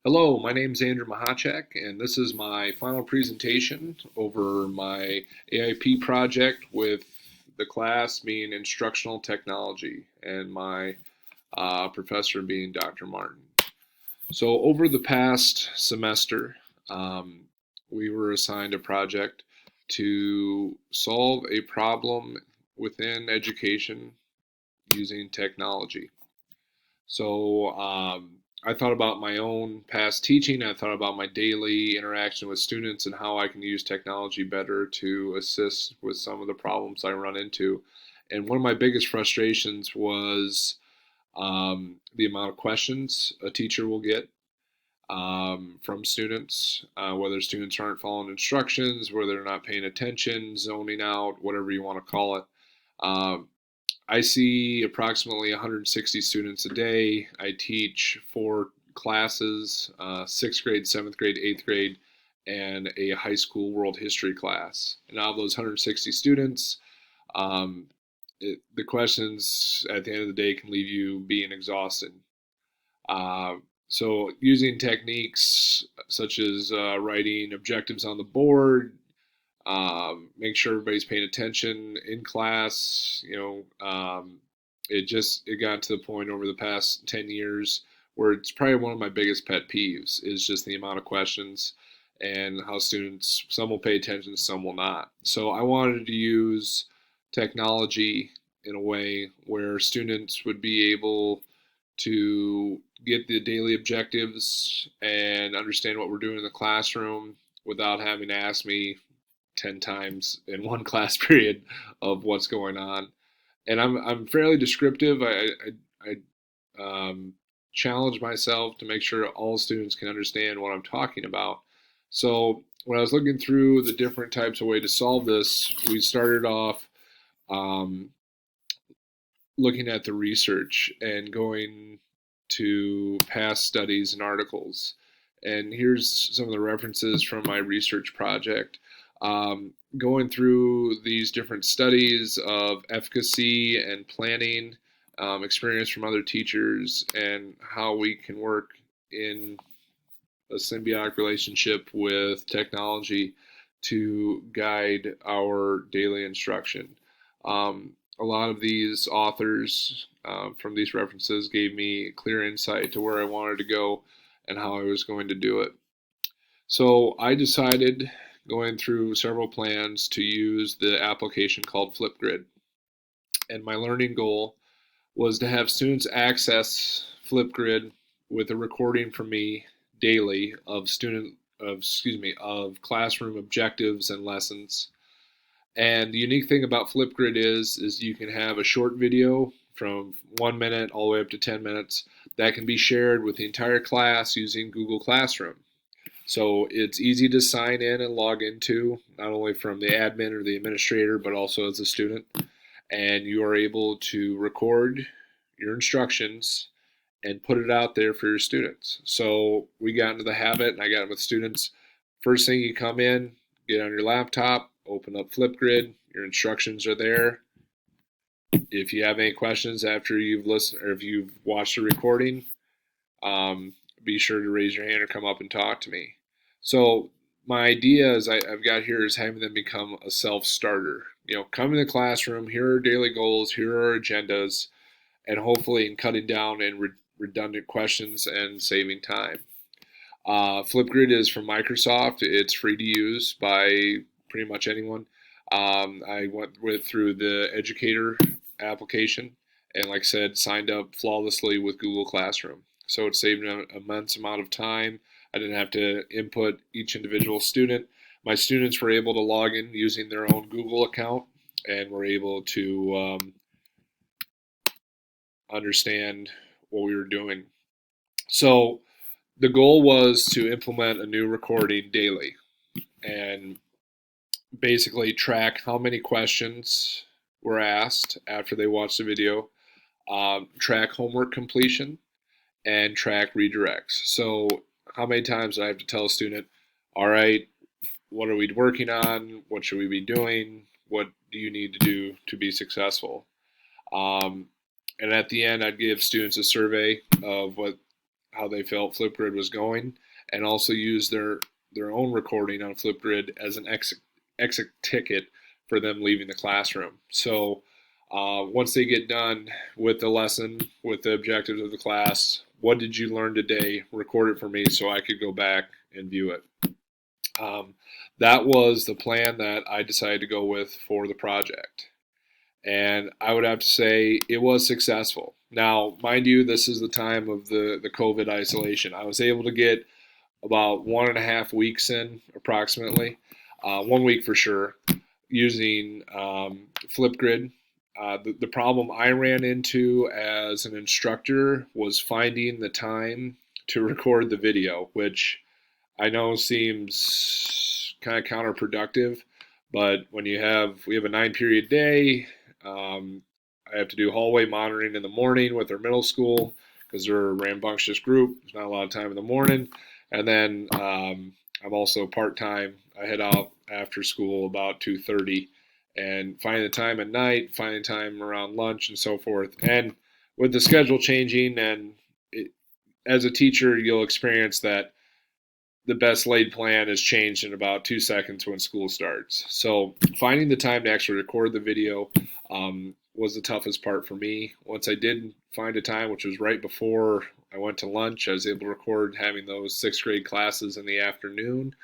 Hello, my name is Andrew Mahachek, and this is my final presentation over my AIP project with the class being Instructional Technology and my professor being Dr. Martin. So over the past semester, um, we were assigned a project to solve a problem within education using technology. So I thought about my own past teaching. I thought about my daily interaction with students and how I can use technology better to assist with some of the problems I run into. And one of my biggest frustrations was the amount of questions a teacher will get from students, whether students aren't following instructions, whether they're not paying attention, zoning out, whatever you want to call it. Um, I see approximately 160 students a day. I teach 4 classes, 6th grade, 7th grade, 8th grade, and a high school world history class. And out of those 160 students, um, the questions at the end of the day can leave you being exhausted. Uh, so using techniques such as writing objectives on the board, make sure everybody's paying attention in class. It got to the point over the past 10 years where it's probably one of my biggest pet peeves is just the amount of questions and how students, some will pay attention, some will not. So I wanted to use technology in a way where students would be able to get the daily objectives and understand what we're doing in the classroom without having to ask me 10 times in one class period of what's going on. And I'm fairly descriptive. I challenge myself to make sure all students can understand what I'm talking about. So when I was looking through the different types of way to solve this, we started off um, looking at the research and going to past studies and articles. And here's some of the references from my research project. Going through these different studies of efficacy and planning, experience from other teachers, and how we can work in a symbiotic relationship with technology to guide our daily instruction. A lot of these authors from these references gave me clear insight to where I wanted to go and how I was going to do it. So I decided, going through several plans, to use the application called Flipgrid. And my learning goal was to have students access Flipgrid with a recording from me daily of classroom objectives and lessons. And the unique thing about Flipgrid is you can have a short video from 1 minute all the way up to 10 minutes that can be shared with the entire class using Google Classroom. So it's easy to sign in and log into, not only from the admin or the administrator, but also as a student. And you are able to record your instructions and put it out there for your students. So we got into the habit, and I got it with students. First thing you come in, get on your laptop, open up Flipgrid, your instructions are there. If you have any questions after you've listened or if you've watched the recording, be sure to raise your hand or come up and talk to me. So my idea is I've got here is having them become a self-starter. Come in the classroom, here are daily goals, here are agendas, and hopefully in cutting down and redundant questions and saving time. Flipgrid is from Microsoft. It's free to use by pretty much anyone. I went through the educator application and, like I said, signed up flawlessly with Google Classroom. So it saved an immense amount of time. I didn't have to input each individual student. My students were able to log in using their own Google account and were able to understand what we were doing. So the goal was to implement a new recording daily and basically track how many questions were asked after they watched the video, track homework completion, and track redirects. So how many times do I have to tell a student, all right, what are we working on? What should we be doing? What do you need to do to be successful? And at the end, I'd give students a survey of what how they felt Flipgrid was going, and also use their own recording on Flipgrid as an exit ticket for them leaving the classroom. So once they get done with the lesson, with the objectives of the class, what did you learn today? Record it for me so I could go back and view it. That was the plan that I decided to go with for the project. And I would have to say it was successful. Now, mind you, this is the time of the COVID isolation. I was able to get about 1.5 weeks in, approximately, 1 week for sure, using Flipgrid. The problem I ran into as an instructor was finding the time to record the video, which I know seems kind of counterproductive, but when we have a 9-period day, I have to do hallway monitoring in the morning with our middle school because they're a rambunctious group. There's not a lot of time in the morning. And then I'm also part-time. I head out after school about 2:30 and finding the time at night, finding time around lunch and so forth. And with the schedule changing as a teacher, you'll experience that the best laid plan is changed in about 2 seconds when school starts. So finding the time to actually record the video was the toughest part for me. Once I did find a time, which was right before I went to lunch, I was able to record having those 6th grade classes in the afternoon.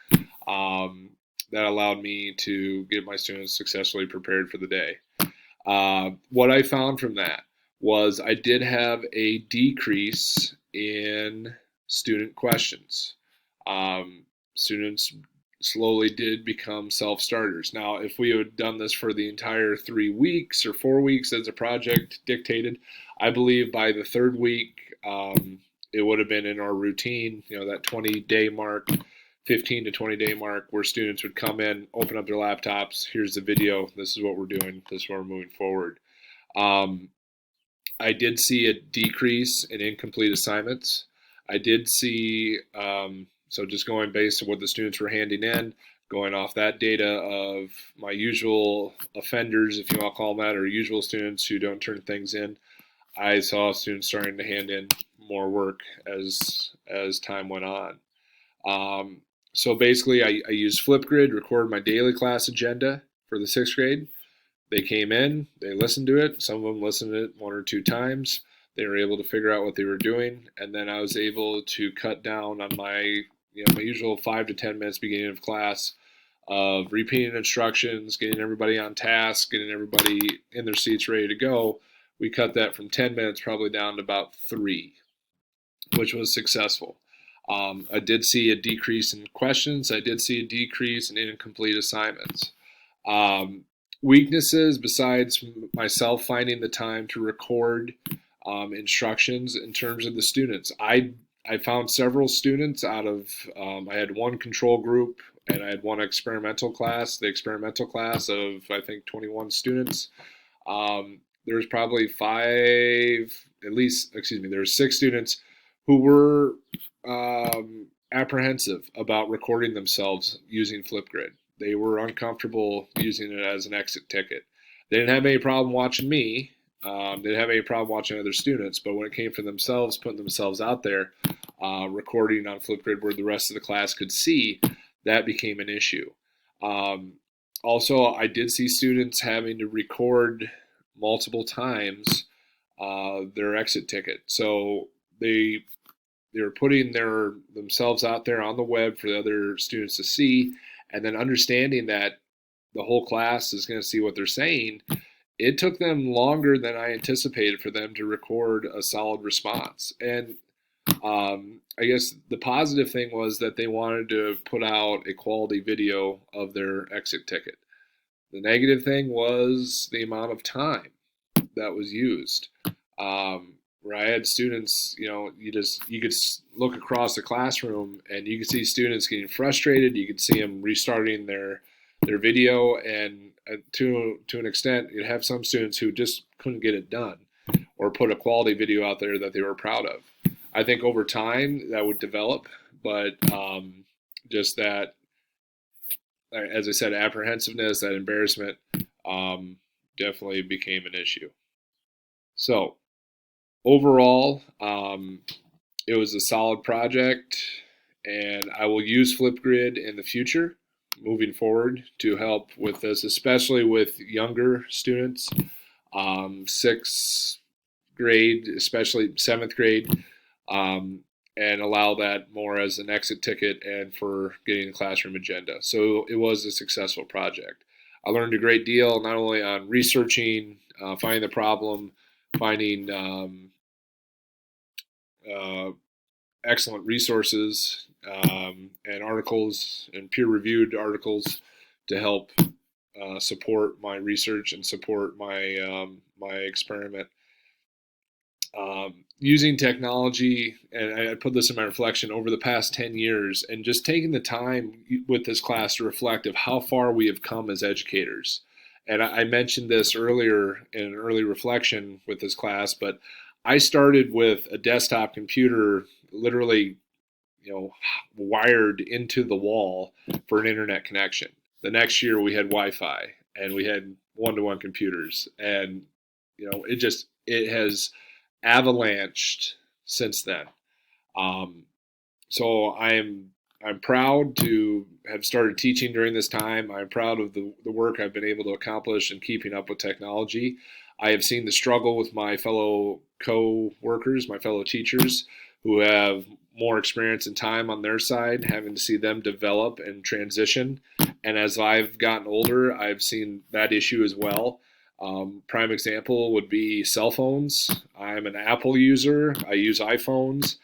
That allowed me to get my students successfully prepared for the day. What I found from that was I did have a decrease in student questions. Students slowly did become self-starters. Now, if we had done this for the entire 3 weeks or 4 weeks as a project dictated, I believe by the 3rd week, it would have been in our routine, that 20-day mark, 15 to 20-day mark, where students would come in, open up their laptops, here's the video, this is what we're doing, this is where we're moving forward. I did see a decrease in incomplete assignments. I did see, so just going based on what the students were handing in, going off that data of my usual offenders, if you want to call them that, or usual students who don't turn things in, I saw students starting to hand in more work as time went on. So basically, I used Flipgrid, recorded my daily class agenda for the 6th grade. They came in, they listened to it. Some of them listened to it 1 or 2 times. They were able to figure out what they were doing, and then I was able to cut down on my usual 5 to 10 minutes beginning of class of repeating instructions, getting everybody on task, getting everybody in their seats ready to go. We cut that from 10 minutes probably down to about 3, which was successful. I did see a decrease in questions. I did see a decrease in incomplete assignments. Weaknesses, besides myself finding the time to record instructions in terms of the students. I found several students out of, I had 1 control group and I had 1 experimental class. The experimental class of, I think, 21 students. There was probably 6 students who were apprehensive about recording themselves using Flipgrid. They were uncomfortable using it as an exit ticket. They didn't have any problem watching me. They didn't have any problem watching other students, but when it came for themselves, putting themselves out there, recording on Flipgrid where the rest of the class could see, that became an issue. Also, I did see students having to record multiple times their exit ticket. So they were putting themselves out there on the web for the other students to see, and then understanding that the whole class is going to see what they're saying. It took them longer than I anticipated for them to record a solid response. And I guess the positive thing was that they wanted to put out a quality video of their exit ticket. The negative thing was the amount of time that was used. Where I had students, you could look across the classroom and you could see students getting frustrated. You could see them restarting their video, and to an extent, you'd have some students who just couldn't get it done or put a quality video out there that they were proud of. I think over time that would develop, but just that, as I said, apprehensiveness, that embarrassment definitely became an issue. So overall, It was a solid project, and I will use Flipgrid in the future moving forward to help with this, especially with younger students, sixth grade, especially seventh grade, and allow that more as an exit ticket and for getting the classroom agenda. So it was a successful project. I learned a great deal not only on researching, finding the problem, finding uh, excellent resources and articles and peer-reviewed articles to help support my research and support my experiment. Using technology, and I put this in my reflection over the past 10 years, and just taking the time with this class to reflect of how far we have come as educators. And I mentioned this earlier in an early reflection with this class, but I started with a desktop computer literally, wired into the wall for an internet connection. The next year we had Wi-Fi and we had one-to-one computers, and it has avalanched since then. Um, so I'm proud to have started teaching during this time. I'm proud of the work I've been able to accomplish in keeping up with technology. I have seen the struggle with my fellow co-workers, my fellow teachers, who have more experience and time on their side, having to see them develop and transition. And as I've gotten older, I've seen that issue as well. Prime example would be cell phones. I'm an Apple user. I use iPhones.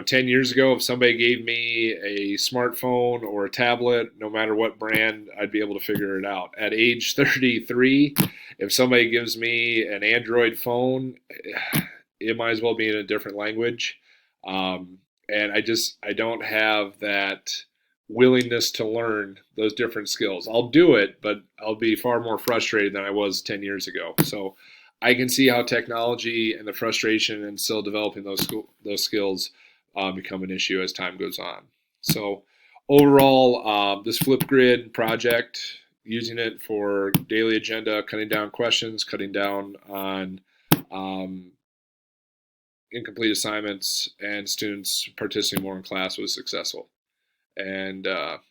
10 years ago, if somebody gave me a smartphone or a tablet, no matter what brand, I'd be able to figure it out. At age 33, if somebody gives me an Android phone, it might as well be in a different language. And I don't have that willingness to learn those different skills. I'll do it, but I'll be far more frustrated than I was 10 years ago. So I can see how technology and the frustration and still developing those skills become an issue as time goes on. So overall, this Flipgrid project, using it for daily agenda, cutting down questions, cutting down on incomplete assignments, and students participating more in class, was successful. And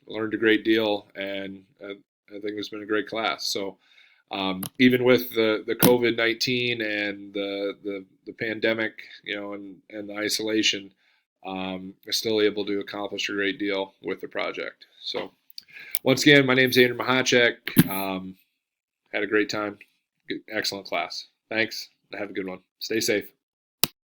learned a great deal, and I think it's been a great class. So even with the COVID-19 and the pandemic, and the isolation, I'm still able to accomplish a great deal with the project. So once again, my name is Andrew Mahacek. Had a great time. Excellent class. Thanks. Have a good one. Stay safe.